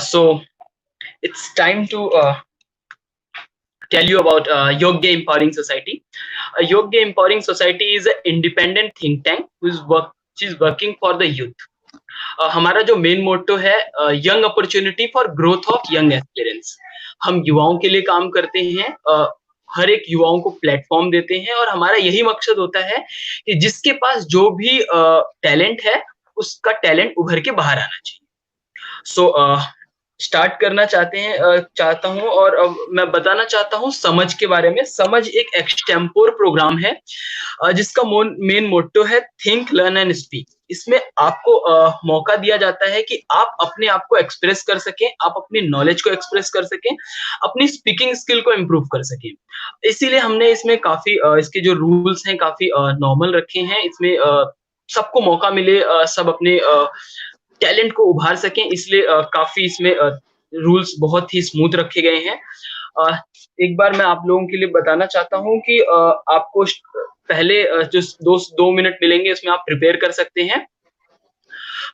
So it's time to tell you about Yoga Empowering Society. Yoga Empowering Society is an independent think tank which is working for the youth. हमारा जो main motto है young opportunity for growth of young aspirants. हम युवाओं के लिए काम करते हैं, हर एक युवाओं को प्लेटफॉर्म देते हैं और हमारा यही मकसद होता है कि जिसके पास जो भी टैलेंट है उसका टैलेंट उभर के बाहर आना चाहिए। सो स्टार्ट करना चाहता हूँ और मैं बताना चाहता हूँ समझ के बारे में। समझ एक एक्सटेम्पोर प्रोग्राम है जिसका मेन मोटो है थिंक लर्न एंड स्पीक। इसमें आपको मौका दिया जाता है कि आप अपने आप को एक्सप्रेस कर सकें, आप अपनी नॉलेज को एक्सप्रेस कर सकें, अपनी स्पीकिंग स्किल को इम्प्रूव कर सकें। इसीलिए हमने इसमें काफी इसके जो रूल्स हैं काफी नॉर्मल रखे हैं। इसमें सबको मौका मिले, सब अपने टैलेंट को उभार सकें, इसलिए काफी इसमें रूल्स बहुत ही स्मूथ रखे गए हैं। एक बार मैं आप लोगों के लिए बताना चाहता हूँ कि आपको पहले जो 2 मिनट मिलेंगे उसमें आप प्रिपेयर कर सकते हैं।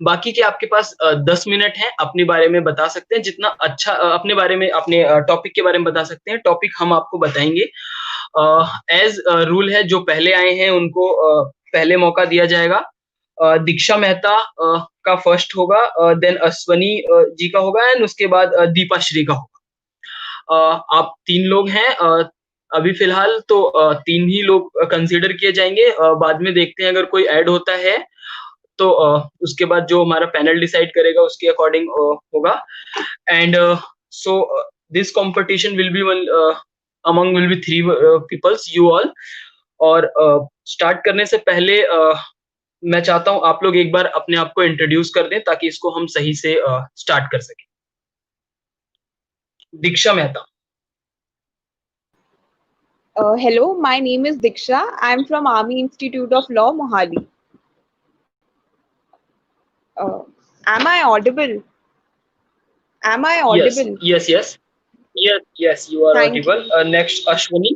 बाकी के आपके पास 10 मिनट हैं, अपने बारे में बता सकते हैं जितना अच्छा अपने बारे में अपने टॉपिक के बारे में बता सकते हैं। टॉपिक हम आपको बताएंगे। एज रूल है, जो पहले आए हैं उनको पहले मौका दिया जाएगा। दीक्षा मेहता का फर्स्ट होगा, देन अश्वनी जी का होगा एंड उसके बाद दीपा श्री का होगा। आप 3 लोग हैं अभी फिलहाल, तो 3 ही लोग कंसीडर किए जाएंगे। बाद में देखते हैं अगर कोई ऐड होता है तो उसके बाद जो हमारा पैनल डिसाइड करेगा उसके अकॉर्डिंग होगा। And so this competition will be among will be 3 peoples, you all। और स्टार्ट करने से पहले मैं चाहता हूं आप लोग एक बार अपने आप को इंट्रोड्यूस कर दें ताकि इसको हम सही से स्टार्ट कर सकें। दीक्षा Mehta. Hello, my name is Diksha. I'm from Army Institute of Law, Mohali. Am I audible? Am I Yes, audible? yes, yes, yes, you are Thank audible. you. Next, Ashwani.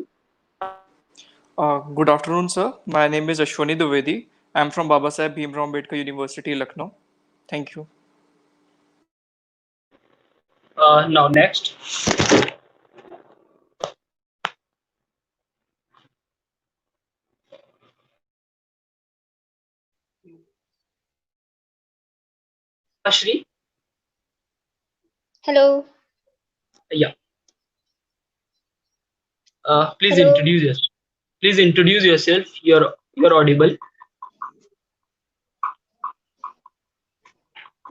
Good afternoon, sir. My name is Ashwani Dwivedi. I'm from Babasaheb Bhimrao Ambedkar University, Lucknow. Thank you. Now next. Ashri. Hello. Yeah. Please Hello. introduce yourself. Please introduce yourself. You're audible.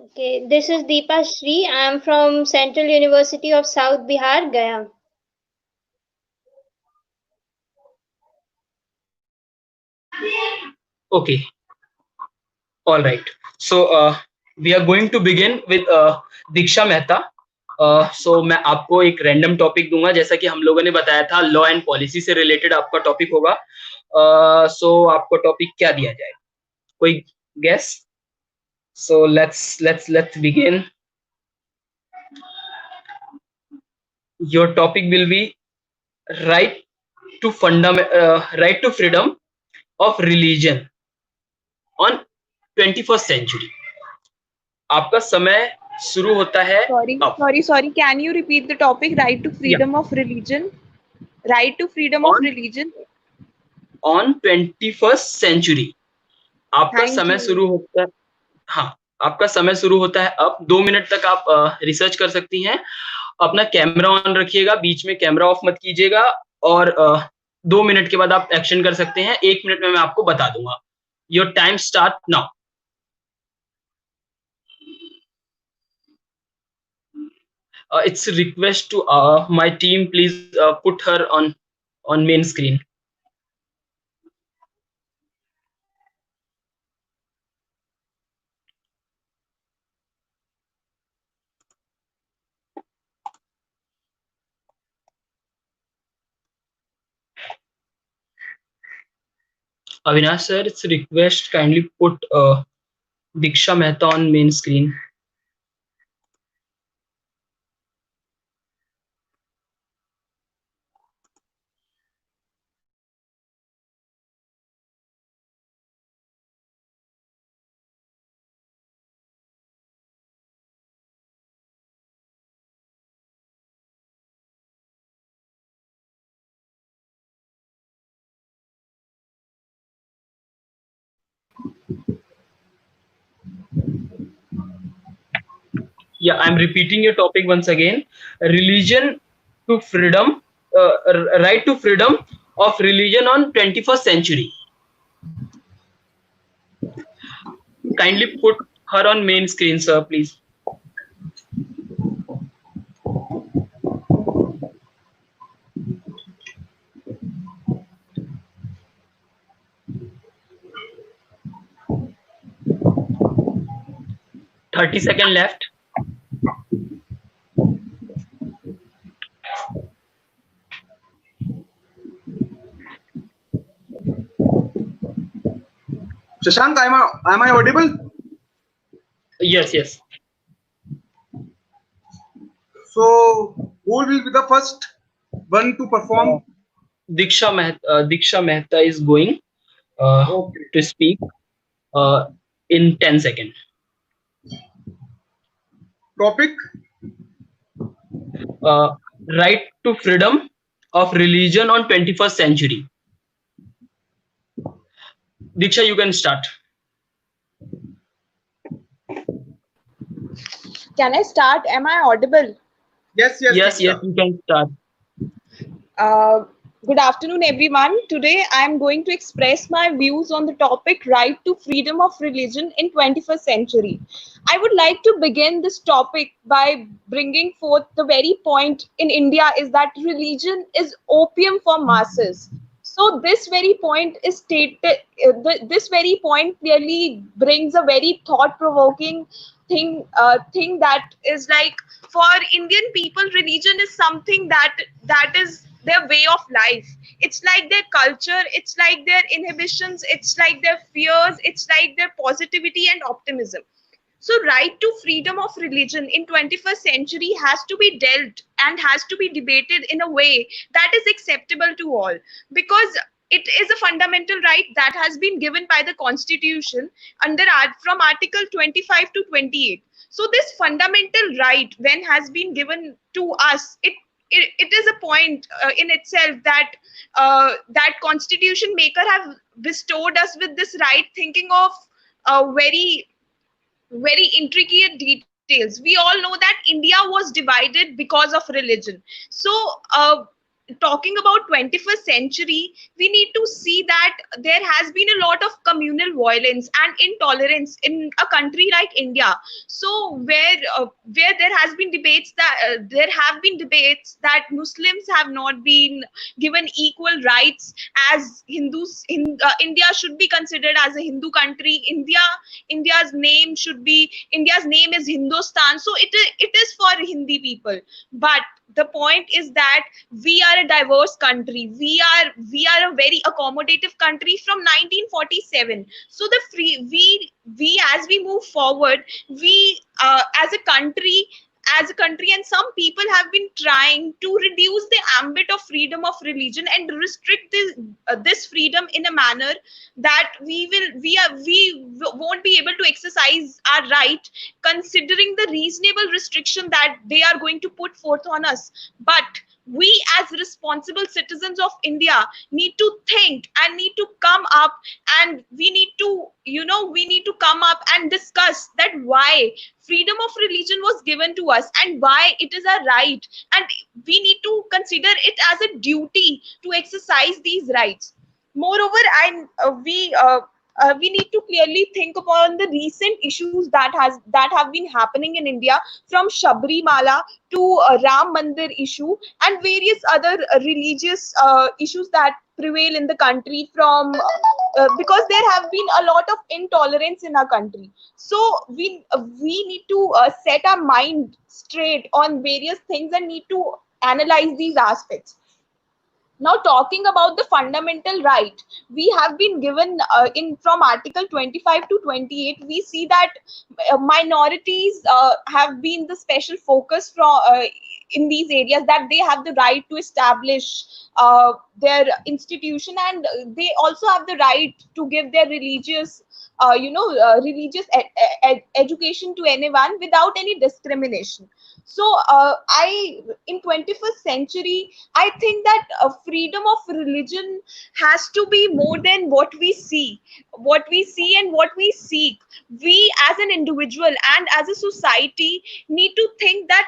Okay, this is Deepa Shri. I am from Central University of South Bihar, Gaya. Okay. All right. So we are going to begin with Diksha Mehta. So मैं आपको एक random topic दूंगा, जैसा कि हम लोगों ने बताया था लॉ एंड पॉलिसी से रिलेटेड आपका टॉपिक होगा। सो आपको टॉपिक क्या दिया जाए, कोई guess? So let's begin. Your topic will be right to right to freedom of religion on 21st century. आपका समय शुरू होता है अब। Sorry. Can you repeat the topic? Right to freedom of religion. Right to freedom of on religion. on 21st century आपका Thank समय you. शुरू होता है। हाँ, आपका समय शुरू होता है अब। 2 मिनट तक आप रिसर्च कर सकती हैं। अपना कैमरा ऑन रखिएगा, बीच में कैमरा ऑफ मत कीजिएगा। और 2 मिनट के बाद आप एक्शन कर सकते हैं। 1 मिनट में मैं आपको बता दूंगा। Your time start now. It's a request to my team, please put her on main screen. Avinash sir, it's a request, kindly put Diksha Mehta on main screen. Yeah, I'm repeating your topic once again. Religion to freedom, right to freedom of religion on 21st century. Kindly put her on main screen, sir, please. Thirty-second left. Shashank, am I audible? Yes, yes. So, who will be the first one to Uh, perform? Diksha Mehta is going uh, Okay. to speak uh, in 10 seconds. Topic. Uh, right to freedom of religion on 21st century. Diksha, you can start. Can I start? Am I audible? Yes, yes, Yes, yes, Diksha. you can start. Uh, Good afternoon, everyone. Today, I am going to express my views on the topic right to freedom of religion in 21st century. I would like to begin this topic by bringing forth the very point in India is that religion is opium for masses. So this very point is stated. This very point clearly brings a very thought-provoking thing that is like for Indian people, religion is something that is their way of life. It's like their culture, it's like their inhibitions, it's like their fears, it's like their positivity and optimism. So right to freedom of religion in 21st century has to be dealt and has to be debated in a way that is acceptable to all, because it is a fundamental right that has been given by the constitution from article 25 to 28. So this fundamental right when has been given to us, it is a point in itself that that constitution maker have bestowed us with this right, thinking of very intricate details. We all know that India was divided because of religion. So, uh, talking about 21st century, we need to see that there has been a lot of communal violence and intolerance in a country like India. So, where there has been debates that there have been debates that Muslims have not been given equal rights as Hindus. India should be considered as a Hindu country. India's name is Hindustan, so it is for Hindi people. But the point is that we are a diverse country. We are a very accommodative country from 1947. So the free we as we move forward, we as a country, and some people have been trying to reduce the ambit of freedom of religion and restrict this freedom in a manner that we won't be able to exercise our right, considering the reasonable restriction that they are going to put forth on us. But we as responsible citizens of India need to think and need to come up, and we need to come up and discuss that why freedom of religion was given to us and why it is a right, and we need to consider it as a duty to exercise these rights. Moreover, we need to clearly think upon the recent issues that have been happening in India, from Shabrimala to Ram Mandir issue and various other religious issues that prevail in the country, from because there have been a lot of intolerance in our country. So we need to set our mind straight on various things and need to analyze these aspects. Now, talking about the fundamental right, we have been given in from Article 25 to 28. We see that minorities have been the special focus from in these areas, that they have the right to establish their institution, and they also have the right to give their religious religious education to anyone without any discrimination. So I in 21st century, I think that freedom of religion has to be more than what we see and what we seek. We as an individual and as a society need to think that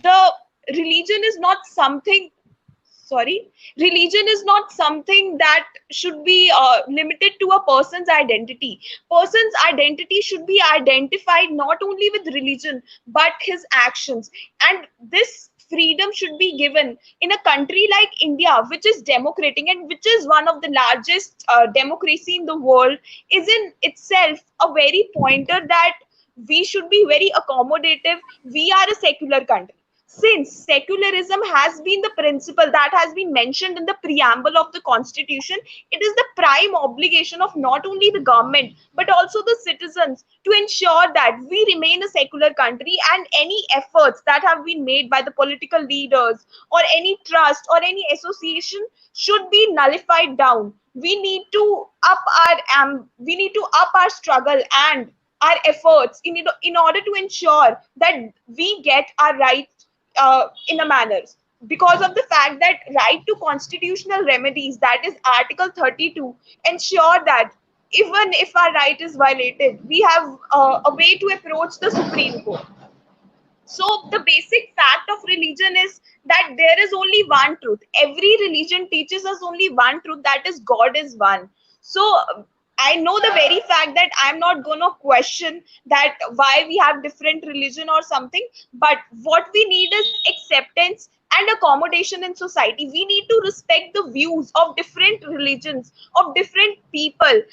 the religion is not something sorry religion is not something that should be limited to a person's identity should be identified not only with religion but his actions. And this freedom should be given in a country like India, which is democratic and which is one of the largest democracy in the world, is in itself a very pointer that we should be very accommodative. We are a secular country. Since secularism has been the principle that has been mentioned in the preamble of the constitution, it is the prime obligation of not only the government but also the citizens to ensure that we remain a secular country, and any efforts that have been made by the political leaders or any trust or any association should be nullified down. We need to up our struggle and our efforts in order to ensure that we get our rights in a manner, because of the fact that right to constitutional remedies, that is article 32, ensure that even if our right is violated, we have a way to approach the Supreme Court. So the basic fact of religion is that there is only one truth. Every religion teaches us only one truth, that is God is one. So I know the very fact that I'm not going to question that why we have different religion or something, but what we need is acceptance and accommodation in society. We need to respect the views of different religions, of different people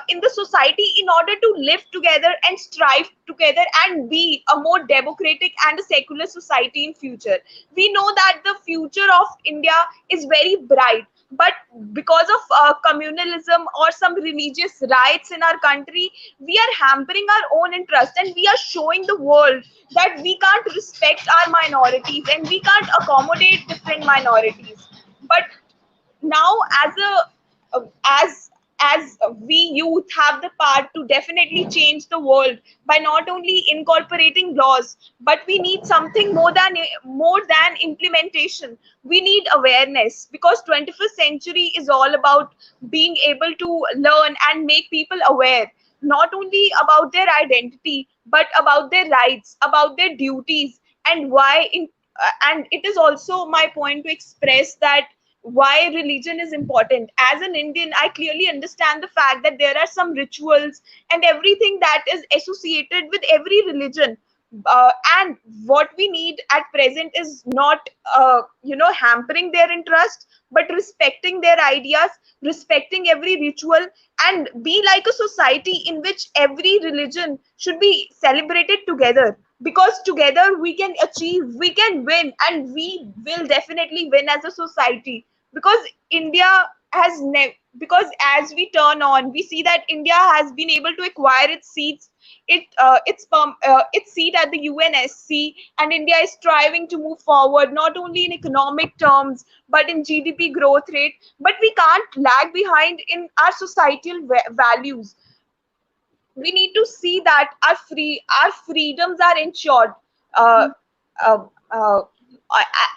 in the society, in order to live together and strive together and be a more democratic and a secular society in future. We know that the future of India is very bright, but because of communalism or some religious rights in our country, we are hampering our own interest, and we are showing the world that we can't respect our minorities and we can't accommodate different minorities. But now as we youth have the power to definitely change the world by not only incorporating laws, but we need something more than implementation. We need awareness, because 21st century is all about being able to learn and make people aware not only about their identity but about their rights, about their duties, and and it is also my point to express that why religion is important. As an Indian, I clearly understand the fact that there are some rituals and everything that is associated with every religion. And what we need at present is not, hampering their interest, but respecting their ideas, respecting every ritual, and be like a society in which every religion should be celebrated together, because together we can achieve, we can win, and we will definitely win as a society. Because India because as we turn on, we see that India has been able to acquire its seats, its seat at the UNSC, and India is striving to move forward not only in economic terms but in GDP growth rate. But we can't lag behind in our societal values. We need to see that our freedoms are ensured. uh, uh, uh,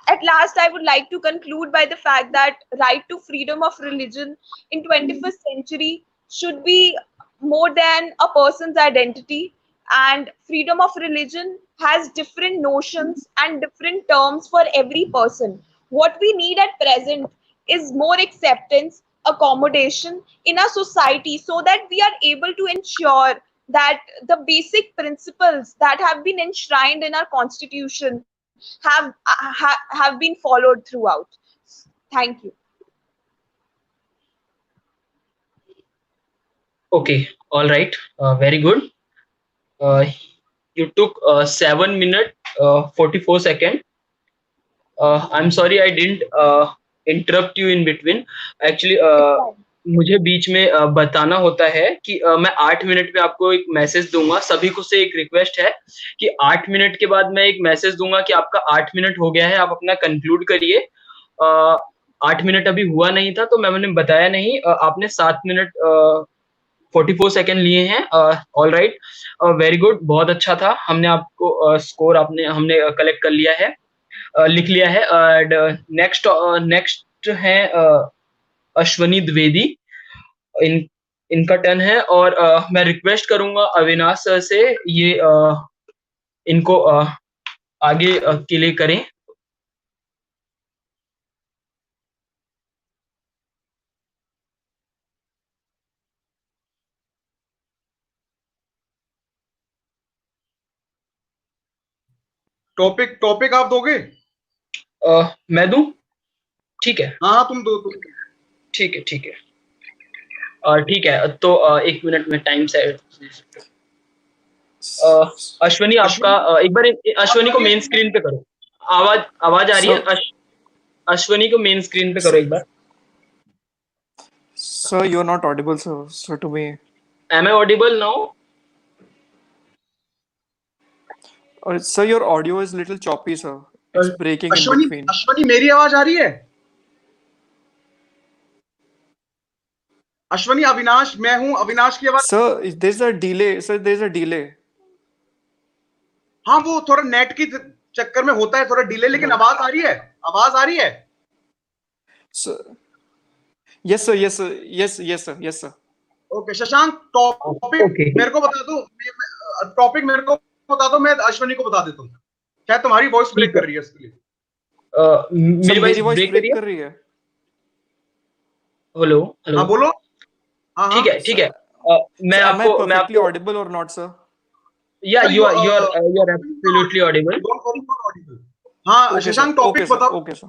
at last, I would like to conclude by the fact that right to freedom of religion in 21st century should be more than a person's identity, and freedom of religion has different notions and different terms for every person. What we need at present is more acceptance, accommodation in our society, so that we are able to ensure that the basic principles that have been enshrined in our constitution have been followed throughout. Thank you. Okay, all right, very good. Uh, you took 7 minute 44 second. I'm sorry I didn't interrupt you in between. Actually, It's fine. मुझे बीच में बताना होता है कि मैं 8 minute में आपको एक मैसेज दूंगा. सभी को से एक रिक्वेस्ट है कि 8 मिनट के बाद मैं एक मैसेज दूंगा कि आपका 8 मिनट हो गया है, आप अपना कंक्लूड करिए. 8 मिनट अभी हुआ नहीं था तो मैंने बताया नहीं. आपने 7 मिनट 44 सेकंड लिए हैं। ऑल राइट, वेरी गुड, बहुत अच्छा था। हमने आपको स्कोर आपने हमने कलेक्ट कर लिया है, लिख लिया है। एंड नेक्स्ट नेक्स्ट है अश्वनी द्विवेदी। इन इनका टर्न है, और मैं रिक्वेस्ट करूंगा अविनाश सर से ये इनको आगे के लिए करें। टॉपिक टॉपिक आप दोगे? मैं दूं? ठीक है, हाँ हाँ, तुम दो तुम। ठीक है, ठीक है। ठीक है, तो 1 मिनट में टाइम से अश्वनी आपका अश्विनी, एक बार आवाज अश्वनी आ को रही है? मेन स्क्रीन पे करो। आवाज आवाज आ रही है? Sir, अश्वनी को मेन स्क्रीन पे करो एक बार। sir, you're not audible, sir. Sir, to me. Am I audible now? Sir, your audio is little choppy, sir. It's breaking in Ashwani, between. Ashwani मेरी आवाज आ रही है? अश्वनी, अविनाश, मैं हूं, अविनाश की आवाज। Sir, there's a delay. Sir, there's a delay. हाँ, वो थोड़ा नेट की चक्कर में होता है थोड़ा डिले, लेकिन Hello. आवाज आ रही है? आवाज आ रही है? Sir, yes, sir. Yes, sir. Yes, yes, sir. Yes, sir. Okay Shashank, topic okay, मेरे को बता दो। टॉपिक मेरे को बता दो, मैं अश्वनी को बता देता हूँ। शायद तुम्हारी वॉइस ब्रेक ठीक है। कर रही है इसके लिए। Sir, मेरी वॉइस मेरी voice ब्रेक करिए। break कर रही है. Hello, hello. हाँ बोलो। हाँ हाँ। ठीक है, ठीक है। Sir, मैं am I आपको perfectly audible or not, sir? या sir, you are absolutely audible. Don't worry for audible. हाँ Okay, sir. Shashank, Okay, topic sir. बताओ। Okay, sir.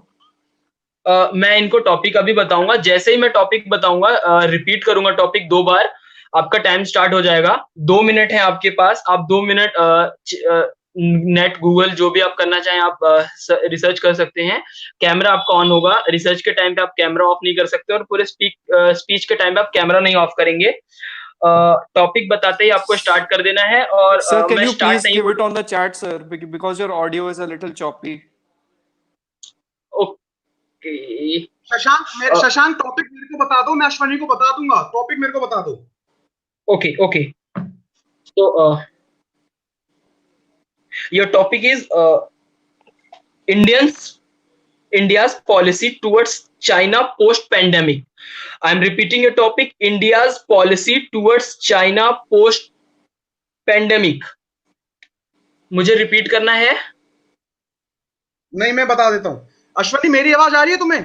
मैं इनको टॉपिक अभी बताऊंगा। जैसे ही मैं टॉपिक बताऊंगा, रिपीट करूंगा टॉपिक 2 बार, आपका टाइम स्टार्ट हो जाएगा। 2 मिनट है आपके पास। आप 2 मिनट नेट गूगल जो भी आप करना चाहें आप रिसर्च कर सकते हैं। कैमरा आपका ऑन होगा। रिसर्च के टाइम पे आप कैमरा ऑफ नहीं कर सकते, और पूरे स्पीच के टाइम पे आप कैमरा नहीं ऑफ करेंगे। टॉपिक बताते ही आपको स्टार्ट कर देना है, और Sir, can मैं you स्टार्ट please नहीं give it बोलूँ। on the chat, sir? Because your audio is a little choppy. Okay. Shashank topic मेरे को बता दो, मैं अश्वनी को बता दूंगा। टॉपिक मेरे को बता दो। Okay, okay. तो your topic is India's policy towards China post-pandemic. I'm repeating your topic: India's policy towards China post-pandemic. मुझे रिपीट करना है? नहीं, मैं बता देता हूँ। अश्वनी, मेरी आवाज आ रही है तुम्हें?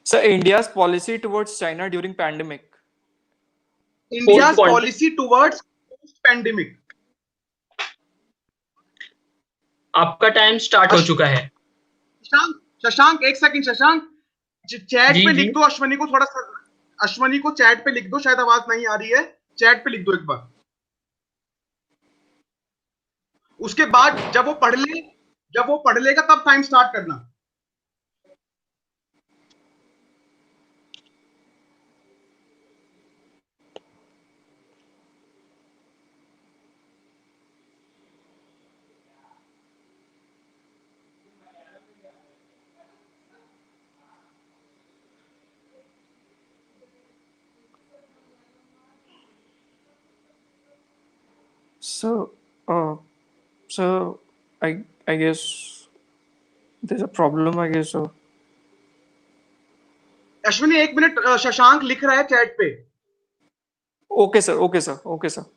Sir, India's policy towards China during pandemic. India's Post policy towards post pandemic. आपका टाइम स्टार्ट हो चुका है। शशांक, शशांक एक सेकंड। शशांक, चैट जी, पे जी। लिख दो अश्वनी को थोड़ा सा। अश्वनी को चैट पे लिख दो, शायद आवाज नहीं आ रही है। चैट पे लिख दो एक बार। उसके बाद जब वो पढ़ लेगा तब टाइम स्टार्ट करना। So, so I guess there's a problem, I guess. So, Ashwini एक मिनट, शशांक लिख रहा है चैट पे। okay, sir. Okay, sir. Okay, sir.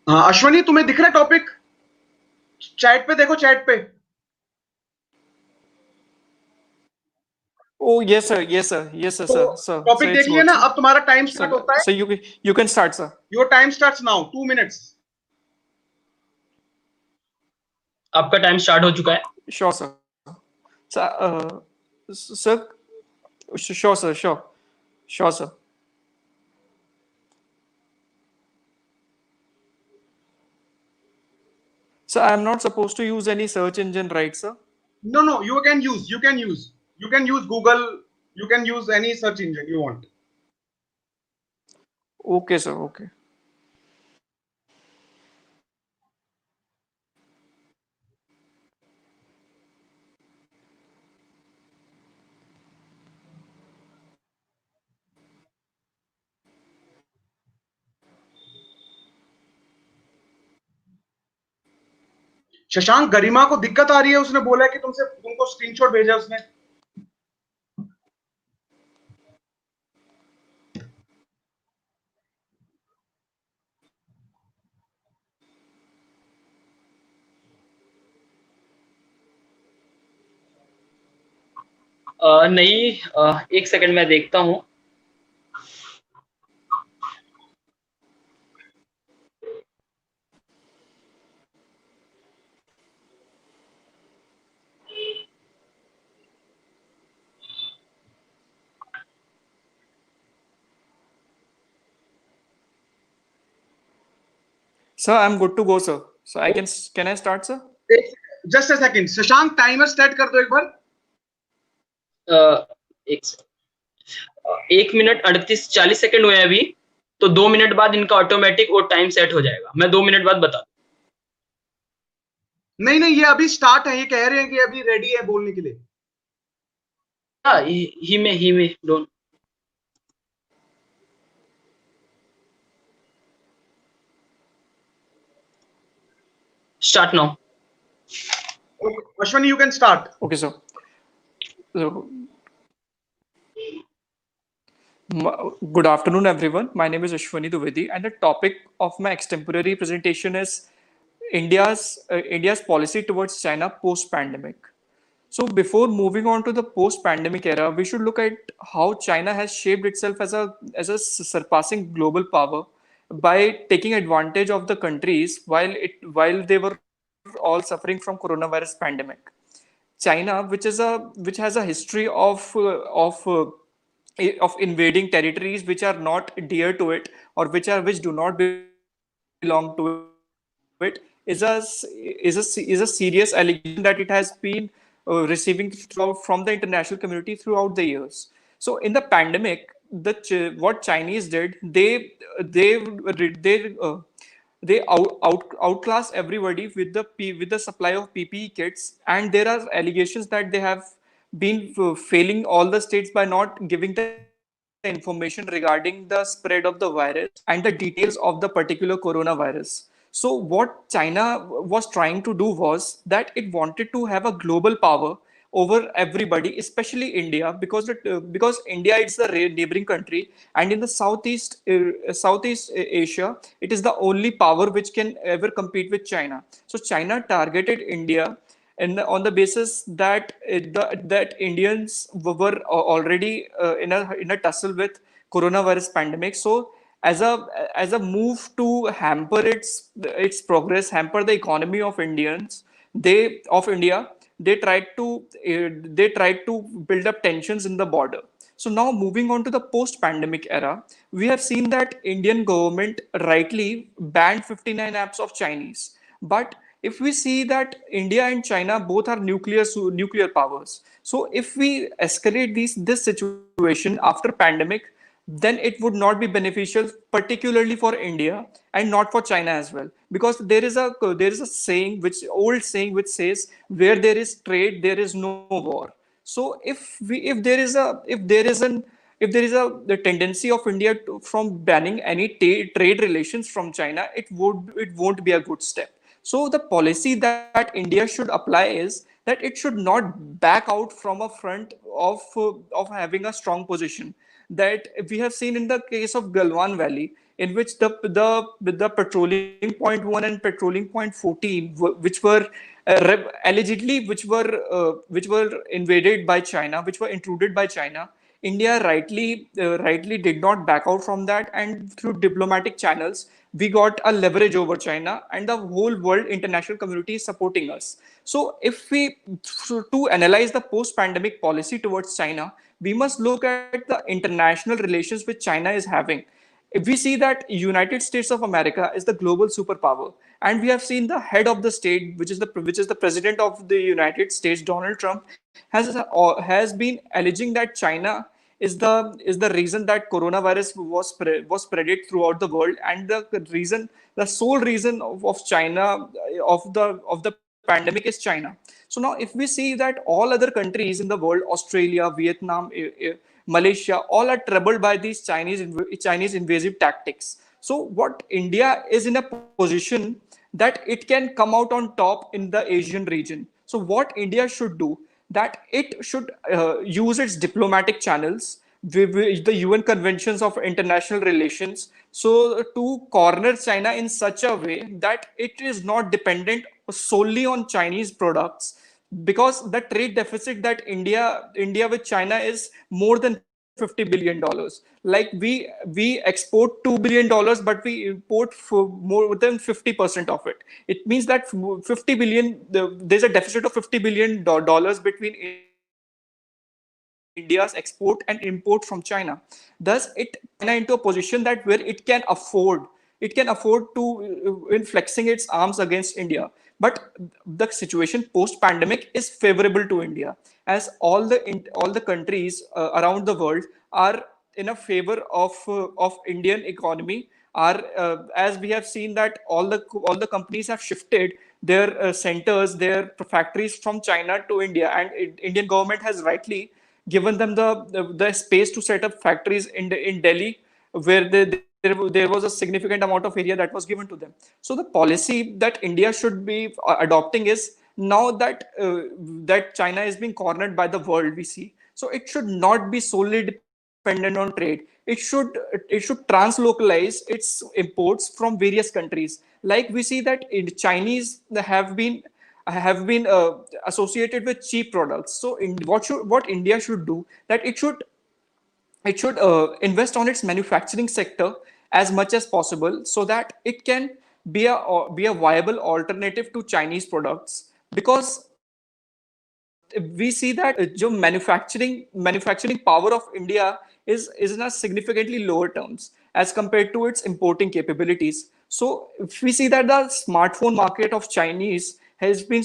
हाँ अश्वनी, तुम्हें दिख रहा है टॉपिक? चैट पे देखो, चैट पे। Oh, yes, sir. Yes, sir. Yes, sir. तो Sir, sir. टॉपिक Sir, देख it's लिया good, ना? sir. अब तुम्हारा टाइम स्टार्ट Sir, होता है। sir, you can start, sir. Your time starts now, 2 minutes. आपका टाइम स्टार्ट हो चुका है। Sure, sir. Sir, sir, Sure, sir. Sure. Sure, sir. So I'm not supposed to use any search engine, right, sir? No, no, you can use Google, you can use any search engine you want. Okay, sir. Okay. Shashank, गरिमा को दिक्कत आ रही है, उसने बोला है कि तुमको screenshot भेजा उसने। नहीं, एक सेकंड मैं देखता हूँ। Sir, I'm good to go, sir. So can I start, sir? Just a second, Shashank timer start कर दो एक बार। एक 1 मिनट 38 40 सेकंड हुए हैं अभी, तो 2 मिनट बाद इनका ऑटोमेटिक वो टाइम सेट हो जाएगा। मैं 2 मिनट बाद बता नहीं नहीं, ये अभी स्टार्ट है, ये कह रहे हैं कि अभी रेडी है बोलने के लिए। दूंगा। ही में don't start now. Ashwani, you can start. Okay, sir. So, good afternoon, everyone. My name is Ashwani Duvedi, and the topic of my extemporary presentation is India's policy towards China post-pandemic. So, before moving on to the post-pandemic era, we should look at how China has shaped itself as a surpassing global power by taking advantage of the countries while they were all suffering from coronavirus pandemic. China, which has a history of invading territories which are not dear to it, or which do not belong to it, is a serious allegation that it has been receiving from the international community throughout the years. So in the pandemic, what Chinese did, they outclass everybody with the supply of PPE kits, and there are allegations that they have been failing all the states by not giving the information regarding the spread of the virus and the details of the particular coronavirus. So what China was trying to do was that it wanted to have a global power over everybody, especially India, because India is the neighboring country, and in the Southeast Asia, it is the only power which can ever compete with China. So China targeted India, and on the basis that that Indians were already in a tussle with coronavirus pandemic. So as a move to hamper its progress, hamper the economy of India, they tried to build up tensions in the border. So now moving on to the post-pandemic era, we have seen that Indian government rightly banned 59 apps of Chinese. But if we see that India and China both are nuclear powers, so if we escalate this situation after pandemic, then it would not be beneficial, particularly for India and not for China as well, because there is a old saying which says, where there is trade there is no war. So if there is a the tendency of India from banning any trade relations from China, it won't be a good step. So the policy that India should apply is that it should not back out from a front of having a strong position that we have seen in the case of Galwan Valley, in which the patrolling point 1 and patrolling point 14, which were allegedly which were invaded by China, which were intruded by China. India rightly did not back out from that, and through diplomatic channels, we got a leverage over China, and the whole world international community is supporting us. So, if we to analyze the post-pandemic policy towards China, we must look at the international relations which China is having. If we see that United States of America is the global superpower, and we have seen the head of the state, which is the president of the United States, Donald Trump, has been alleging that China is the reason that coronavirus was spreaded throughout the world, and the sole reason of China, of the pandemic, is China. So now if we see that all other countries in the world, Australia, Vietnam, Malaysia, all are troubled by these Chinese invasive tactics. So what India is in a position that it can come out on top in the Asian region. So what India should do, that it should use its diplomatic channels with the UN conventions of international relations, so to corner China in such a way that it is not dependent solely on Chinese products, because the trade deficit that India with China is more than $50 billion. Like we export $2 billion, but we import for more than 50% of it. It means that 50 billion, there's a deficit of $50 billion between India's export and import from China. Thus, it China into a position that where it can afford to in flexing its arms against India. But the situation post pandemic is favorable to India, as all the countries around the world are in a favor of Indian economy. Are As we have seen that all the companies have shifted their centers, their factories from China to India, and Indian government has rightly given them the space to set up factories in Delhi, where there was a significant amount of area that was given to them. So the policy that India should be adopting is, now that China is being cornered by the world, we see. So it should not be solely dependent on trade. It should translocalize its imports from various countries. Like we see that Chinese have been associated with cheap products. So what India should do, that it should invest on its manufacturing sector as much as possible, so that it can be a viable alternative to Chinese products. Because we see that jo manufacturing power of India is in a significantly lower terms as compared to its importing capabilities. So if we see that the smartphone market of Chinese has been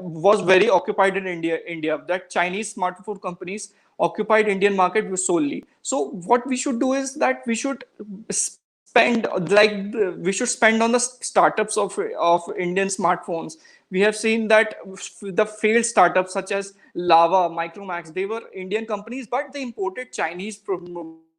was very occupied in India, that Chinese smartphone companies occupied Indian market solely. So what we should do is that we should spend on the startups of Indian smartphones. We have seen that the failed startups such as Lava, Micromax, they were Indian companies, but they imported Chinese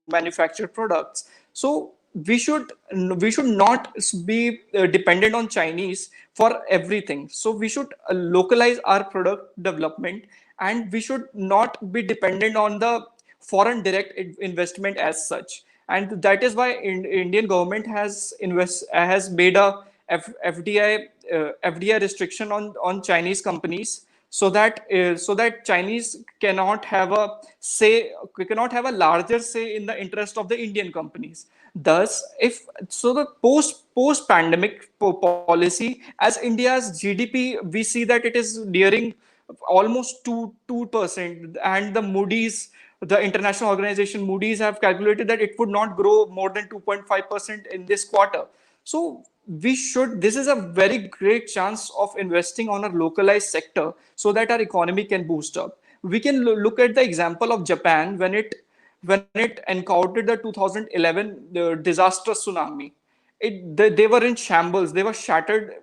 manufactured products. So we should not be dependent on Chinese for everything. So we should localize our product development, and we should not be dependent on the foreign direct investment as such. And that is why Indian government has made a FDI restriction on Chinese companies, so that Chinese cannot have a larger say in the interest of the Indian companies. Thus, if so, the post pandemic policy, as India's GDP, we see that it is nearing almost 2%, and the international organization Moody's have calculated that it would not grow more than 2.5% in this quarter. So this is a very great chance of investing on a localized sector, so that our economy can boost up. We can look at the example of Japan when it encountered the 2011 disastrous tsunami. They were in shambles. They were shattered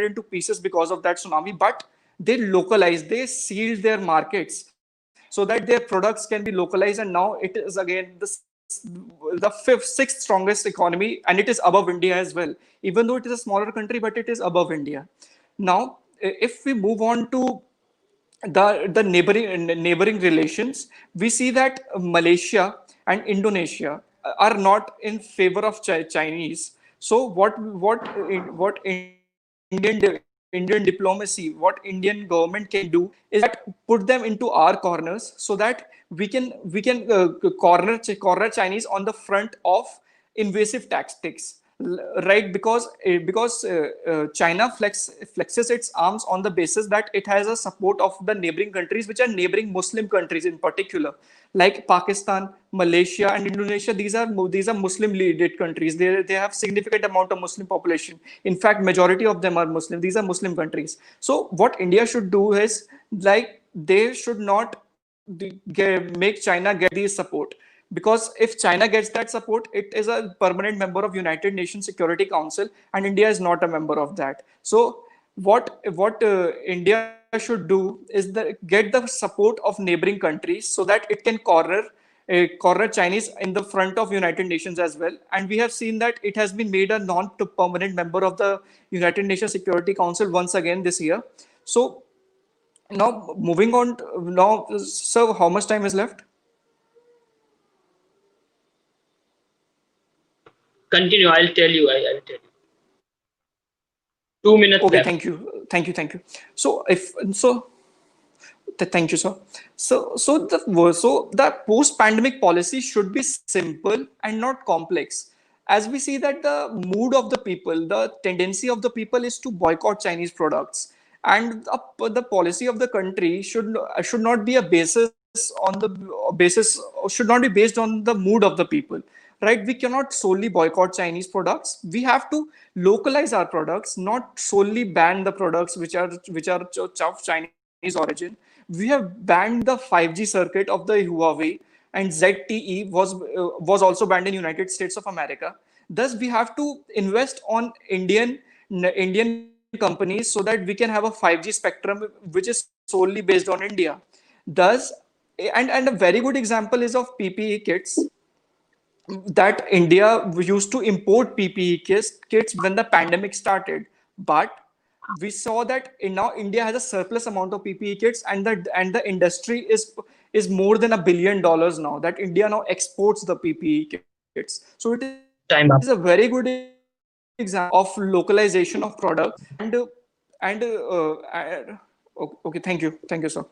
into pieces because of that tsunami. But they sealed their markets, so that their products can be localized. And now it is again the fifth, sixth strongest economy, and it is above India as well. Even though it is a smaller country, but it is above India. Now, if we move on to the neighboring relations, we see that Malaysia and Indonesia are not in favor of Chinese. So what Indian diplomacy, what Indian government can do, is that put them into our corners, so that we can corner Chinese on the front of invasive tactics. right? Because China flexes its arms on the basis that it has a support of the neighboring countries, which are neighboring Muslim countries in particular, like Pakistan, Malaysia, and Indonesia. These are Muslim led countries. They have significant amount of Muslim population. In fact, majority of them are Muslim. These are Muslim countries. So what India should do is, like, they should not make China get these support, because if China gets that support, it is a permanent member of United Nations Security Council, and India is not a member of that. So what India should do is get the support of neighboring countries so that it can corner Chinese in the front of United Nations as well. And we have seen that it has been made a non-permanent member of the United Nations Security Council once again this year. So now moving on. Now, sir, how much time is left? Continue. I'll tell you. I'll tell you. 2 minutes Okay, left. thank you. So if so, thank you, sir. So the post-pandemic policy should be simple and not complex. As we see that the mood of the people, the tendency of the people is to boycott Chinese products, and the policy of the country should not be a basis should not be based on the mood of the people, right? We cannot solely boycott Chinese products. We have to localize our products, not solely ban the products of Chinese origin. We have banned the 5G circuit of the Huawei, and ZTE was also banned in United States of America. Thus, we have to invest on Indian companies so that we can have a 5G spectrum which is solely based on India. Thus, and a very good example is of PPE kits, that India used to import PPE kits when the pandemic started, but we saw that now India has a surplus amount of PPE kits, and the industry is more than $1 billion now. That India now exports the PPE kits. So it is a very good Time up. example of localization of products, okay. Thank you, sir.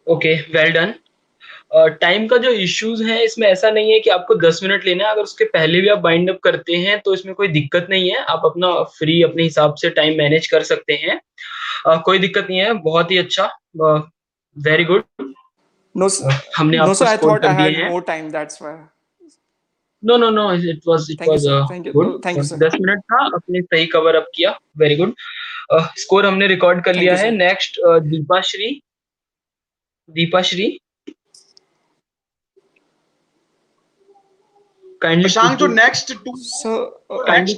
Okay, well done. Time का जो issues है इसमें ऐसा नहीं है कि आपको 10 minute लेना है। अगर उसके पहले भी आप बाइंड अप करते हैं तो इसमें कोई दिक्कत नहीं है। आप अपना फ्री अपने हिसाब से टाइम मैनेज कर सकते हैं। कोई दिक्कत नहीं है। बहुत ही अच्छा, वेरी गुड। No, हमने no, आपको sir. I स्कोर thought कर I दिए had हैं। more time. That's why. No, it was Thank you. Good. Thank you, sir. 10 minute था, आपने सही कवर अप किया। Very good. स्कोर हमने रिकॉर्ड कर Thank लिया you, है। sir. Next Deepashree, kindly Shashank, जो next to So, kindly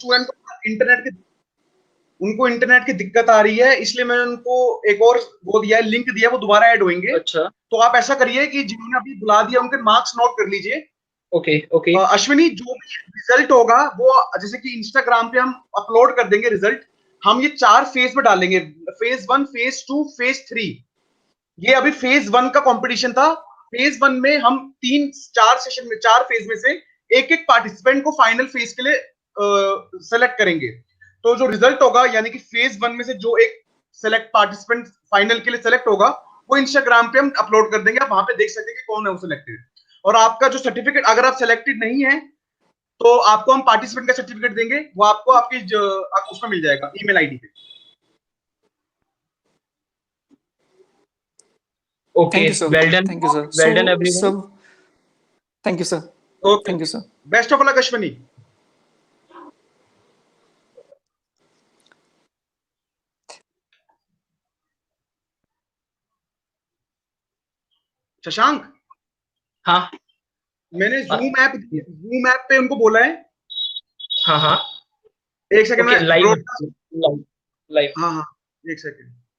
internet के उनको इंटरनेट की दिक्कत आ रही है, इसलिए मैंने उनको एक और वो दिया है, लिंक दिया, वो दोबारा ऐड होंगे। अच्छा, तो आप ऐसा करिए कि जिन्होंने अभी बुला दिया उनके मार्क्स नोट कर लीजिए। ओके ओके अश्विनी, जो भी रिजल्ट होगा वो जैसे कि इंस्टाग्राम पे हम अपलोड कर देंगे रिजल्ट। हम ये 4 फेज में डालेंगे, फेज 1, फेज 2, फेज 3। ये अभी फेज 1 का कंपटीशन था। फेज 1 में हम 4 सेशन में 4 फेज में से एक एक पार्टिसिपेंट को फाइनल फेज के लिए सेलेक्ट करेंगे। तो जो रिजल्ट होगा, यानी कि फेज 1 में से जो एक सेलेक्ट पार्टिसिपेंट फाइनल के लिए सेलेक्ट होगा, वो इंस्टाग्राम पे हम अपलोड कर देंगे। आप वहां पे देख सकते हैं कि कौन है वो सिलेक्टेड। और आपका जो सर्टिफिकेट, अगर आप सिलेक्टेड नहीं है तो आपको हम पार्टिसिपेंट का सर्टिफिकेट देंगे, वो आपको आपकी उसमें मिल जाएगा ईमेल आईडी पे। Okay, thank you, sir. Well done, Thank you, sir. Well done So, everyone. thank you, sir. Okay, Thank you, sir. Best of luck Ashwini. Shashank, हाँ मैंने जूम ऐप पे उनको बोला है। हाँ हाँ, एक सेकंड ओके, में लाइव ब्रॉडकास्ट। Live live. हाँ हाँ, एक सेकंड।